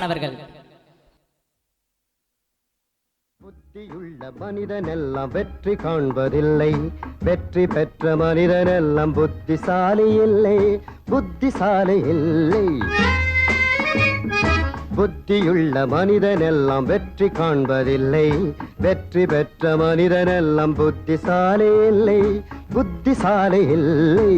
மாணவர்கள். புத்தியுள்ள மனிதனெல்லாம் வெற்றி காண்பதில்லை, வெற்றி பெற்ற மனிதனெல்லாம் புத்திசாலி இல்லை, புத்திசாலி இல்லை. புத்தியுள்ள மனிதனெல்லாம் வெற்றி காண்பதில்லை, வெற்றி பெற்ற மனிதனெல்லாம் புத்திசாலி இல்லை, புத்திசாலி இல்லை.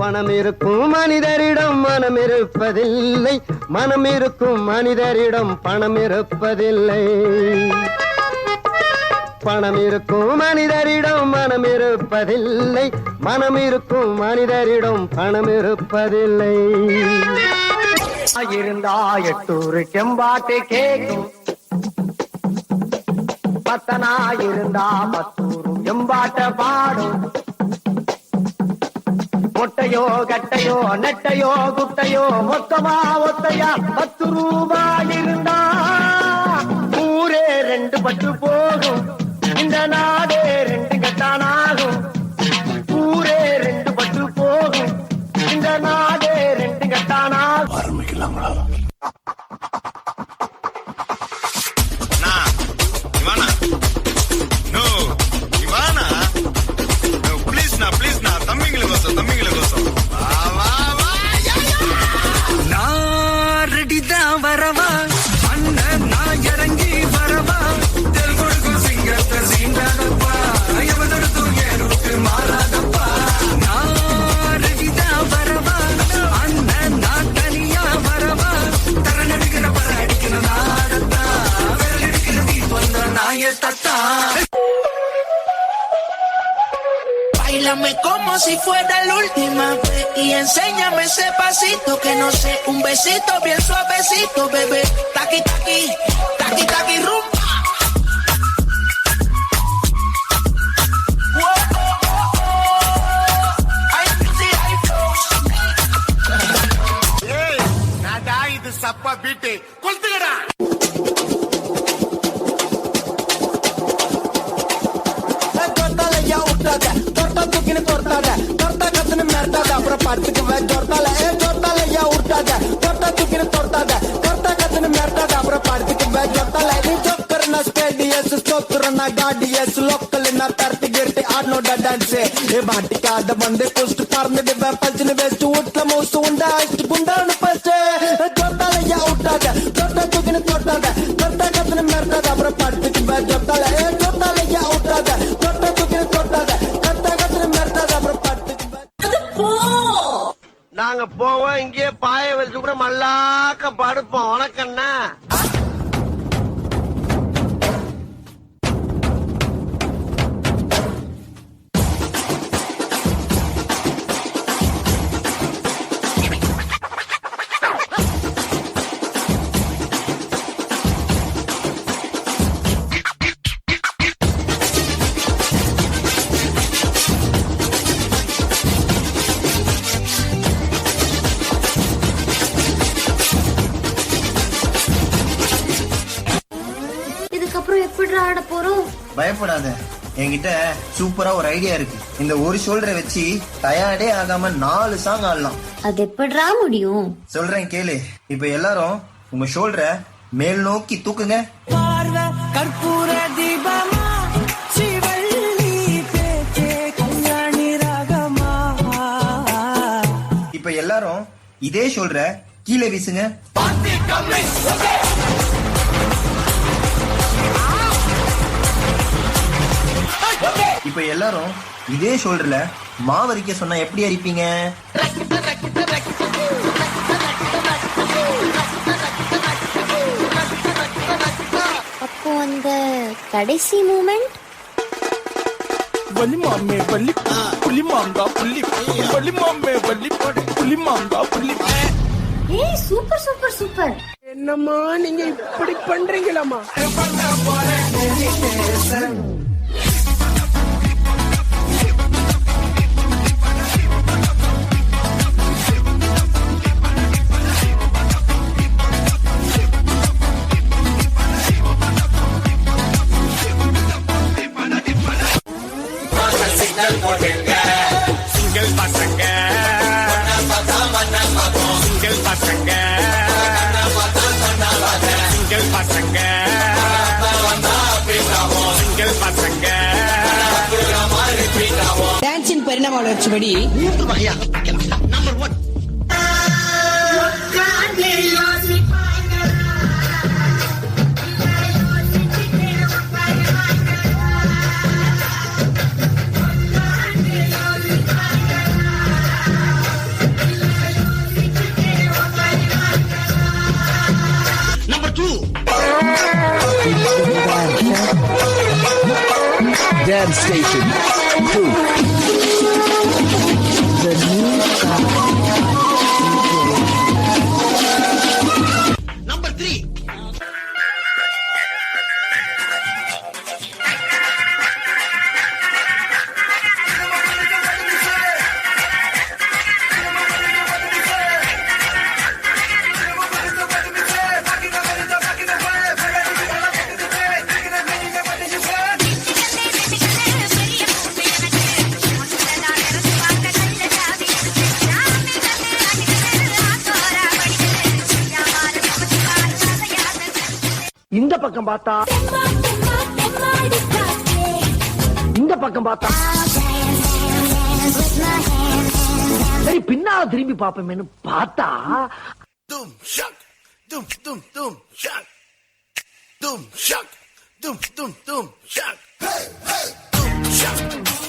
பணம் இருக்கும் மனிதரிடம் மனம் இருப்பதில்லை, மனம் இருக்கும் மனிதரிடம் பணம் இருப்பதில்லை. பணம் இருக்கும் மனிதரிடம் மனம் இருப்பதில்லை, மனம் இருக்கும் மனிதரிடம் பணம் இருப்பதில்லை. இருந்தா எட்டூரு செம்பாட்டு கேக்கும், பத்தனா இருந்தா பத்தூரும் எம்பாட்ட பாடும். மொட்டையோ கட்டையோ நெட்டையோ குட்டையோ மொத்தமா ஒத்தையா 10 ரூபாய் இருந்தா ஊரே 2 பட்டு போகும், இந்த நாடே 2 கட்டானாகும். ஊரே 2 பட்டு போகும், இந்த நாடே 2 கட்டானாகும். ஆரம்பிக்கலாங்களா? வரவா அண்ணன் நான் இறங்கி வரவா தெல் கொடுக்கும் சிங்கத்தை சீண்டாதப்பா எவதற்கு ஏறுக்கு மாறாதப்பா. நான் ரெடிதான் வரவா அண்ணன் நான் தனியா வரவா தரன் எடுக்கிற பர அடிக்கிற நாடத்தா விரல் எடுக்கிற தீ வந்த நாய Datta. Bailame como si fuera la última vez y enséñame ese pasito que no sé, un besito bien suavecito, bebé. Taqui taqui, taqui taqui rumba. Hey, nada idu sappa beat kolthugada. அப்புறம் படுத்துக்கு ஜொர்த்தால ஜொர்த்தால ஐயா உருட்டாத தொட்டா தூக்கின்னு தொட்டாத தொட்டா கத்துன்னு மிரட்டாத அப்புறம் படுத்துக்கு ஜொர்த்தால நீ ஜொக்கர்னா ஸ்டேடியஸ் ஸ்டோக்கர்னா காடியஸ் லோக்கல்னா தரத்து கிரட்டி ஆடனோட டான்ஸ் ஏ மாட்டிக்காத வந்து குஸ்ட் பறந்துட்டு பல்ச்சின்னு வேஸ்ட் வீட்டுல மூசு உண்டா அஷ்டு குண்டான்னு பஸ்ட் ஜொர்த்தால ஐயா உருட்டாத தொட்டா தூக்கின்னு தொட்டாத தொட்டா கத்துன்னு மிரட்டாத அப்புறம் படுத்துக்கு ஜொர்த்தால ஜொர்த்தால ஐயா உருட்டாத தொட்டா தூக்கின்னு தொட்டாத தொட்டா கத்துன்னு மிரட்டாத அப்புறம் படுத்துக்கு. நாங்க போவோம், இங்கே பாய வச்சு கூட மல்லாக்க படுப்போம். உனக்கண்ணா பயப்படாத, என்கிட்ட சூப்பரா ஒரு ஐடியா இருக்கு. இந்த ஒரு ஷோல்டரை வச்சு டயர்டே ஆகாம 4 சாங் ஆடலாம். அது எப்படிடா முடியும்? சொல்றேன் கேளு. இப்ப எல்லாரும் உங்க ஷோல்டரை மேல் நோக்கி தூக்குங்க. கற்பூர தீபமா சிவள்ளி பேச்சே கல்யாணி ராகமா. இப்ப எல்லாரும் இதே ஷோல்டரை கீழே வீசுங்க. இப்ப எல்லாரும் இதே ஷோல்டர்ல மாவரிக்க சொன்னா எப்படி அரிப்பீங்க? அப்போ அந்த கடைசி மூமெண்ட் வலி மாமே வலி புலி மாங்கா புலி வலி மாமே வலி புலி மாங்கா புலி. ஏய் சூப்பர் சூப்பர் சூப்பர். என்னம்மா நீங்க இப்படி பண்றீங்களாமா? பரிணாம வளர்ச்சிப்படி 3 வகையாக பிரிக்கலாம். Number 1, number 2, Dance Station 2. The new number 3, இந்த பக்கம் பார்த்தா இந்த பக்கம் பார்த்தா சரி பின்னால திரும்பி பாப்போமேன்னு பார்த்தா Doom shock, doom doom doom shock, doom shock, doom doom doom shock, doom shock,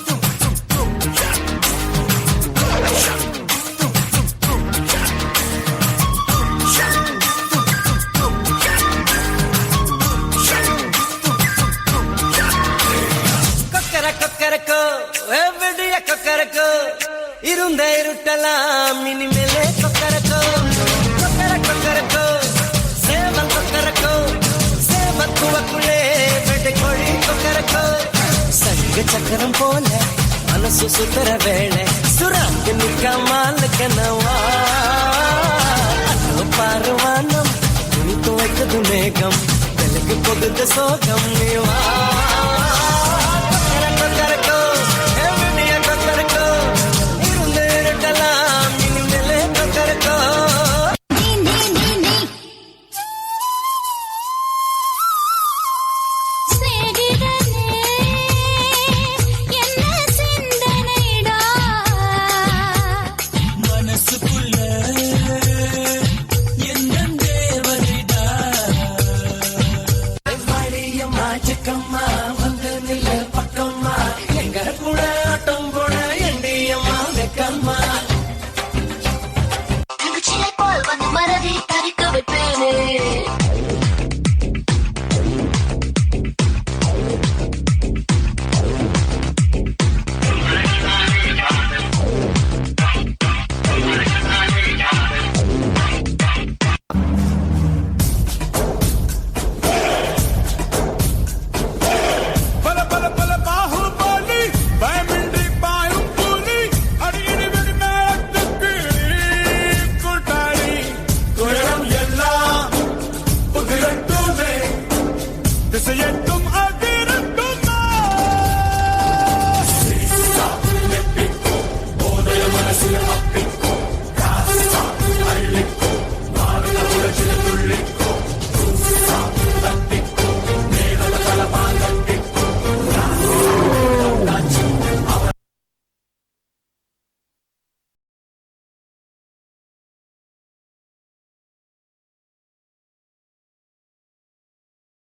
doom doom doom shock, doom shock, doom doom doom shock, doom shock, doom doom doom shock, doom shock, doom doom doom shock. Kokkarakko எவ்வடிய Kokkarakko இருந்த இருட்டலாம் இனிமேலே கொக்கரக்கோ கொக்கரக்கோ சேவல் கொக்கரக்கோ சேவக்குவக்குள்ளே வெட்டை கோழி கொக்கரக்கோ சங்க சக்கரம் போல மனசு சுத்தர வேளை சுராக்கு நிக்காமல் கனவா பாருவானம் துணி துவைத்தது மேகம் வெளுக்கு பொகுத சோகம் நீவா கொக்கரக்கோ எவ்வடிய கொக்கரக்கோ இருந்து இருட்டலாம் இனிமேலே கொக்கரக்கோ மனசுக்குள்ள என்ன தேவதைடா வழியம்மா சிக்கம்மா வந்து நில்ல பக்கம்மா எங்க கூட ஆட்டம் போட எண்டியம்மா வெக்கம்மா போல் வந்து மரதை தரிக்க வைப்பேனே பல பல பல பாகுபாலி பயமின்றி பாயும் புலி அடிக்கடி வெடி மேளத்துக்கு கூட்டாளி குழலம் எல்லாம் புதிரட்டுமே திசையட்டு